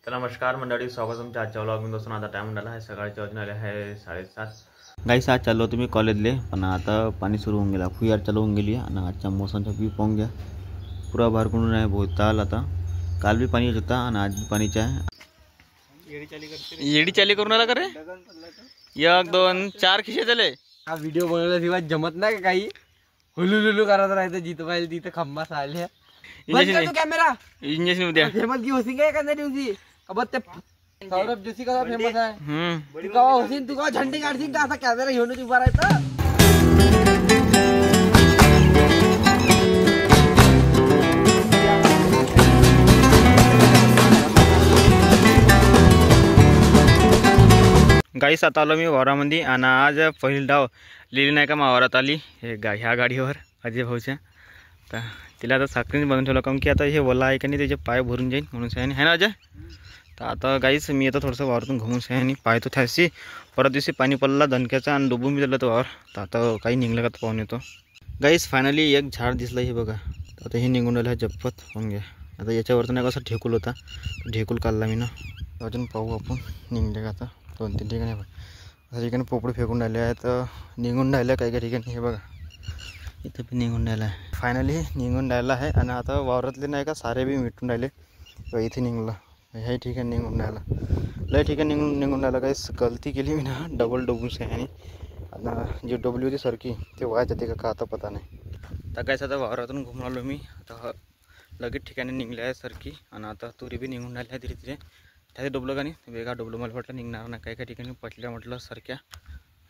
तर नमस्कार मंडळी, स्वागत तुमच्या आजच्या व्लॉग मध्ये. दोस्तों आता टाइम झाला आहे सकाळचे, वाजून आले आहे 7:30. गाईस आज चाललो तुम्ही कॉलेजले, पण आता पाणी सुरू होऊन गेला, फुयार चालू होऊन गेली आणि आजच्या मोसमचा व्यू पाहून घ्या. पुरा भारकडून आहे बहुत ताल. आता काल भी पाणी येत होता आणि आज भी पाणीच आहे. येडी चाली करून आला का रे? 1 2 4 खिशे झाले. हा व्हिडिओ बनवला तेव्हा जमत नाही का काही, हुलुलुलू करत राहायचं जिथं पाहिजे तिथं खंबा साल्या. कॅमेरा इंजेक्शन उद्या फेमस की होसिंग काय एखाद्या दिवशी अब ते सौरभ जोशी का फेमस आहे. तू कवा होशील, तू कवा झंडी काढशील का असा कॅमेरा घेऊन उभा राहायचं. गाईस आता आलो मी वावरामध्ये आणि आज पहिली डाव लिहिली नाही का वावरात आली हे ह्या गाडीवर अजय भाऊच्या. तर तिला आता साखरीने बनवून ठेवलं, कारण की आता हे ओला आहे का नाही त्याचे पाय भरून जाईल म्हणून सह्याने आहे ना अजय. तर आता गाईस मी आता थोडंसं वावरातून घुमून सह्याने पाहतो त्याशी. परत दिवशी पाणी पडला दणक्याचा आणि डुबून बी दिलं तो वावर. तर आता काही निघलं का तर पाहून येतो. गाईस फायनली एक झाड दिसलं हे बघा. आता हे निघून राहिलं जप्पत होऊन घ्या. आता याच्यावरती नाही कसं ढेकूल होता, ढेकूल काढला मी ना. अजून पाहू आपण निघले का आता. 2-3 ठिकाणी आता ठिकाणी पोपडे फेकून राहिले आहेत, निघून राहिलं काही काही ठिकाणी. हे बघा इथं पण निघून राहिलं आहे. फायनली निघून राहिलं आहे आणि आता वावरातले नाही का सारे बी मिटून राहिले. इथे निघलं, ह्याही ठिकाणी निघून राहिलं, लय ठिकाणी निघून राहिलं. काही गलती केली मी ना, डबल डबूस आहे. आणि आता जी डबली होती सरकी ते व्हायचं ते का आता पता नाही. तर कायच आता वावरातून घुमून आलो मी. आता लगेच ठिकाणी निघले आहे सरकी आणि आता तुरी बी निघून राहिल्या आहे धीरे धीरे. त्याचे डोबलं का नाही वेगळा डोबलं, मला वाटलं निघणार नाही. काही काही ठिकाणी पटल्या म्हटलं सारख्या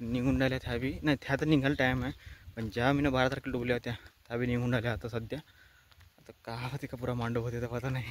निघून राहिल्या. त्या बी नाही, त्या तर निघायला टाईम आहे, पण ज्या मी 12 तारखेला डोबल्या होत्या त्या बी निघून राहिल्या आता सध्या. आता का होते का पुरा मांडव होते तर पता नाही.